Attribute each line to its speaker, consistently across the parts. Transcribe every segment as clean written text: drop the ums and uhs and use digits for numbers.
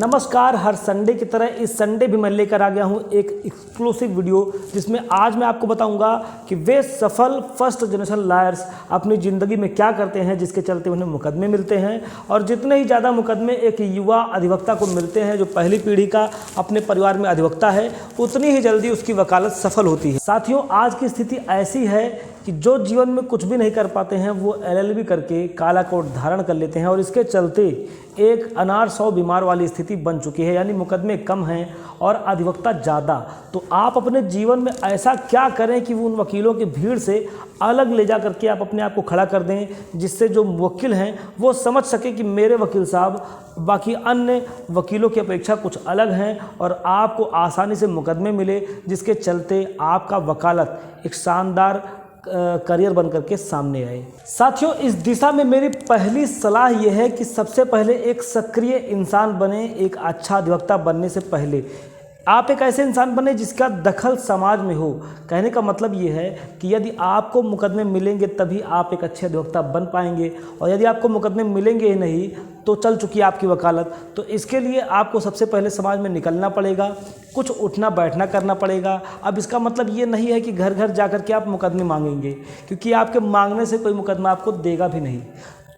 Speaker 1: नमस्कार। हर संडे की तरह इस संडे भी मैं लेकर आ गया हूं एक एक्सक्लूसिव वीडियो, जिसमें आज मैं आपको बताऊंगा कि वे सफल फर्स्ट जनरेशन लॉयर्स अपनी ज़िंदगी में क्या करते हैं जिसके चलते उन्हें मुकदमे मिलते हैं। और जितने ही ज़्यादा मुकदमे एक युवा अधिवक्ता को मिलते हैं जो पहली पीढ़ी का अपने परिवार में अधिवक्ता है, उतनी ही जल्दी उसकी वकालत सफल होती है। साथियों, आज की स्थिति ऐसी है कि जो जीवन में कुछ भी नहीं कर पाते हैं वो LLB करके काला कोट धारण कर लेते हैं, और इसके चलते एक अनार 100 बीमार वाली स्थिति बन चुकी है। यानी मुकदमे कम हैं और अधिवक्ता ज़्यादा। तो आप अपने जीवन में ऐसा क्या करें कि वो उन वकीलों की भीड़ से अलग ले जा करके आप अपने आप को खड़ा कर दें, जिससे जो मुवक्किल हैं वो समझ सके कि मेरे वकील साहब बाकी अन्य वकीलों की अपेक्षा कुछ अलग हैं, और आपको आसानी से मुकदमे मिले, जिसके चलते आपका वकालत एक शानदार करियर बन करके सामने आए। साथियों, इस दिशा में मेरी पहली सलाह यह है कि सबसे पहले एक सक्रिय इंसान बने। एक अच्छा अधिवक्ता बनने से पहले आप एक ऐसे इंसान बने जिसका दखल समाज में हो। कहने का मतलब ये है कि यदि आपको मुकदमे मिलेंगे तभी आप एक अच्छे अधिवक्ता बन पाएंगे, और यदि आपको मुकदमे मिलेंगे ही नहीं तो चल चुकी है आपकी वकालत। तो इसके लिए आपको सबसे पहले समाज में निकलना पड़ेगा, कुछ उठना बैठना करना पड़ेगा। अब इसका मतलब ये नहीं है कि घर घर जा कर के आप मुकदमे मांगेंगे, क्योंकि आपके मांगने से कोई मुकदमा आपको देगा भी नहीं।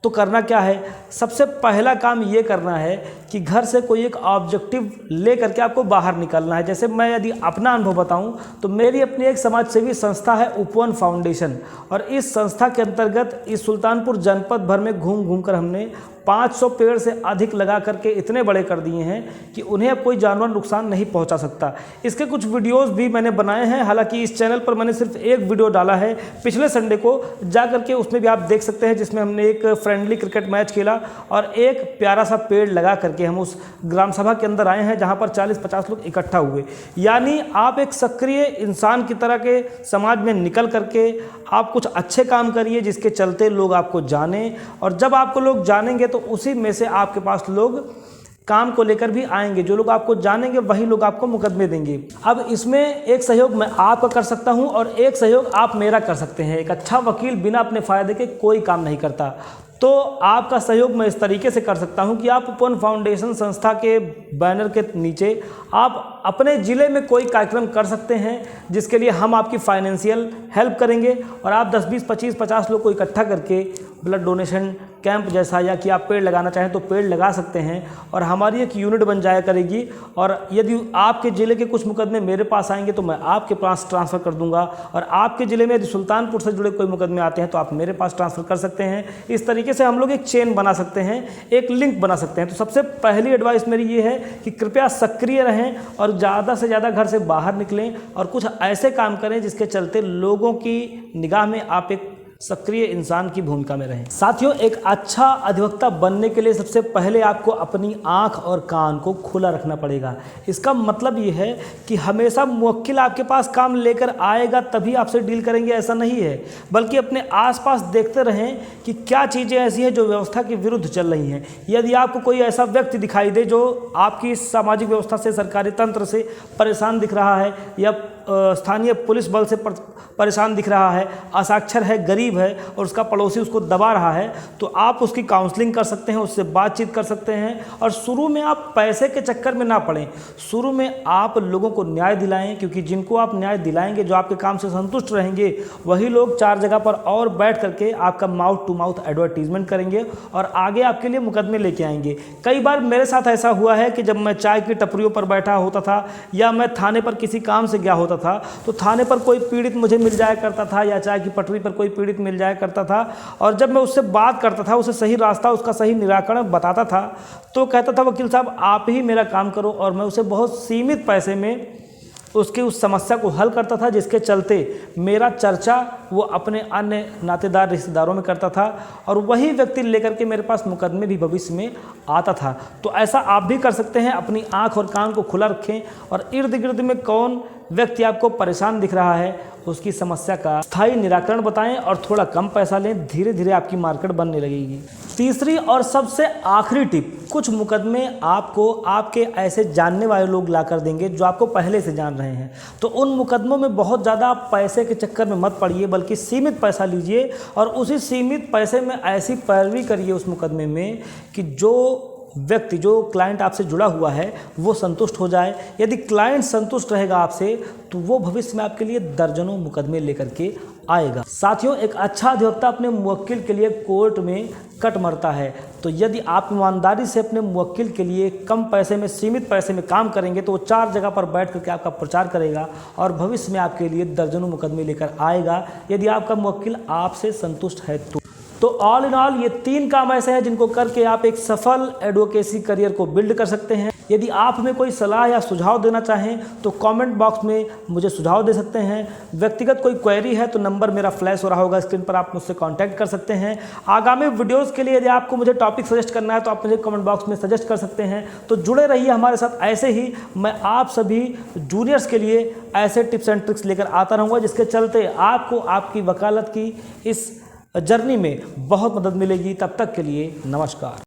Speaker 1: तो करना क्या है? सबसे पहला काम ये करना है कि घर से कोई एक ऑब्जेक्टिव ले करके आपको बाहर निकलना है। जैसे मैं यदि अपना अनुभव बताऊं तो मेरी अपनी एक समाजसेवी संस्था है उपवन फाउंडेशन, और इस संस्था के अंतर्गत इस सुल्तानपुर जनपद भर में घूम घूम कर हमने 500 पेड़ से अधिक लगा करके इतने बड़े कर दिए हैं कि उन्हें अब कोई जानवर नुकसान नहीं पहुंचा सकता। इसके कुछ वीडियोस भी मैंने बनाए हैं। हालांकि इस चैनल पर मैंने सिर्फ एक वीडियो डाला है पिछले संडे को, जा करके उसमें भी आप देख सकते हैं, जिसमें हमने एक फ्रेंडली क्रिकेट मैच खेला और एक प्यारा सा पेड़ लगा करके हम उस ग्राम सभा के अंदर आए हैं जहाँ पर 40-50 लोग इकट्ठा हुए। यानी आप एक सक्रिय इंसान की तरह के समाज में निकल करके आप कुछ अच्छे काम करिए जिसके चलते लोग आपको जानें, और जब आपको लोग जानेंगे तो उसी में से आपके पास लोग काम को लेकर भी आएंगे। जो लोग आपको जानेंगे वही लोग आपको मुकदमे देंगे। अब इसमें एक सहयोग मैं आपका कर सकता हूं और एक सहयोग आप मेरा कर सकते हैं। एक अच्छा वकील बिना अपने फ़ायदे के कोई काम नहीं करता। तो आपका सहयोग मैं इस तरीके से कर सकता हूं कि आप उपवन फाउंडेशन संस्था के बैनर के नीचे आप अपने ज़िले में कोई कार्यक्रम कर सकते हैं, जिसके लिए हम आपकी फाइनेंशियल हेल्प करेंगे, और आप 10, 20, 25, 50 लोग को इकट्ठा करके ब्लड डोनेशन कैंप जैसा, या कि आप पेड़ लगाना चाहें तो पेड़ लगा सकते हैं, और हमारी एक यूनिट बन जाया करेगी। और यदि आपके ज़िले के कुछ मुकदमे मेरे पास आएंगे तो मैं आपके पास ट्रांसफ़र कर दूंगा, और आपके ज़िले में यदि सुल्तानपुर से जुड़े कोई मुकदमे आते हैं तो आप मेरे पास ट्रांसफ़र कर सकते हैं। इस तरीके से हम लोग एक चेन बना सकते हैं, एक लिंक बना सकते हैं। तो सबसे पहली एडवाइस मेरी ये है कि कृपया सक्रिय रहें और ज़्यादा से ज़्यादा घर से बाहर निकलें और कुछ ऐसे काम करें जिसके चलते लोगों की निगाह में आप एक सक्रिय इंसान की भूमिका में रहें। साथियों, एक अच्छा अधिवक्ता बनने के लिए सबसे पहले आपको अपनी आंख और कान को खुला रखना पड़ेगा। इसका मतलब ये है कि हमेशा मुवक्किल आपके पास काम लेकर आएगा तभी आपसे डील करेंगे, ऐसा नहीं है, बल्कि अपने आसपास देखते रहें कि क्या चीज़ें ऐसी हैं जो व्यवस्था के विरुद्ध चल रही हैं। यदि आपको कोई ऐसा व्यक्ति दिखाई दे जो आपकी सामाजिक व्यवस्था से, सरकारी तंत्र से परेशान दिख रहा है, या स्थानीय पुलिस बल से परेशान दिख रहा है, असाक्षर है, गरीब है और उसका पड़ोसी उसको दबा रहा है, तो आप उसकी काउंसलिंग कर सकते हैं, उससे बातचीत कर सकते हैं। और शुरू में आप पैसे के चक्कर में ना पड़ें, शुरू में आप लोगों को न्याय दिलाएं, क्योंकि जिनको आप न्याय दिलाएंगे, जो आपके काम से संतुष्ट रहेंगे, वही लोग 4 जगह पर और बैठ करके आपका माउथ टू माउथ एडवर्टीजमेंट करेंगे और आगे आपके लिए मुकदमे लेके आएंगे। कई बार मेरे साथ ऐसा हुआ है कि जब मैं चाय की टपरियों पर बैठा होता था या मैं थाने पर किसी काम से गया होता था, तो थाने पर कोई पीड़ित मुझे मिल जाया करता था या चाय की पटरी पर कोई पीड़ित मिल जाया करता था, और जब मैं उससे बात करता था, उसे सही रास्ता, उसका सही निराकरण बताता था, तो कहता था वकील साहब आप ही मेरा काम करो, और मैं उसे बहुत सीमित पैसे में उसकी उस समस्या को हल करता था, जिसके चलते मेरा चर्चा वो अपने अन्य नातेदार रिश्तेदारों में करता था, और वही व्यक्ति लेकर के मेरे पास मुकदमे भी भविष्य में आता था। तो ऐसा आप भी कर सकते हैं। अपनी आंख और कान को खुला रखें और इर्द गिर्द में कौन व्यक्ति आपको परेशान दिख रहा है उसकी समस्या का स्थायी निराकरण बताएं, और थोड़ा कम पैसा लें। धीरे धीरे आपकी मार्केट बनने लगेगी। तीसरी और सबसे आखिरी टिप, कुछ मुकदमे आपको आपके ऐसे जानने वाले लोग ला कर देंगे जो आपको पहले से जान रहे हैं। तो उन मुकदमों में बहुत ज़्यादा पैसे के चक्कर में मत पड़िए, बल्कि सीमित पैसा लीजिए और उसी सीमित पैसे में ऐसी पैरवी करिए उस मुकदमे में कि जो व्यक्ति, जो क्लाइंट आपसे जुड़ा हुआ है, वो संतुष्ट हो जाए। यदि क्लाइंट संतुष्ट रहेगा आपसे तो वो भविष्य में आपके लिए दर्जनों मुकदमे लेकर के आएगा। साथियों, एक अच्छा अधिवक्ता अपने मुवक्किल के लिए कोर्ट में कट मरता है। तो यदि आप ईमानदारी से अपने मुवक्किल के लिए कम पैसे में, सीमित पैसे में काम करेंगे तो वो 4 जगह पर बैठ करके आपका प्रचार करेगा और भविष्य में आपके लिए दर्जनों मुकदमे लेकर आएगा, यदि आपका मुवक्किल आपसे संतुष्ट है तो ऑल इन ऑल ये 3 काम ऐसे हैं जिनको करके आप एक सफल एडवोकेसी करियर को बिल्ड कर सकते हैं। यदि आप हमें कोई सलाह या सुझाव देना चाहें तो कमेंट बॉक्स में मुझे सुझाव दे सकते हैं। व्यक्तिगत कोई क्वेरी है तो नंबर मेरा फ्लैश हो रहा होगा स्क्रीन पर, आप मुझसे कांटेक्ट कर सकते हैं। आगामी वीडियोस के लिए यदि आपको मुझे टॉपिक सजेस्ट करना है तो आप मुझे कमेंट बॉक्स में सजेस्ट कर सकते हैं। तो जुड़े रहिए हमारे साथ, ऐसे ही मैं आप सभी जूनियर्स के लिए ऐसे टिप्स एंड ट्रिक्स लेकर आता रहूँगा जिसके चलते आपको आपकी वकालत की इस जर्नी में बहुत मदद मिलेगी। तब तक के लिए नमस्कार।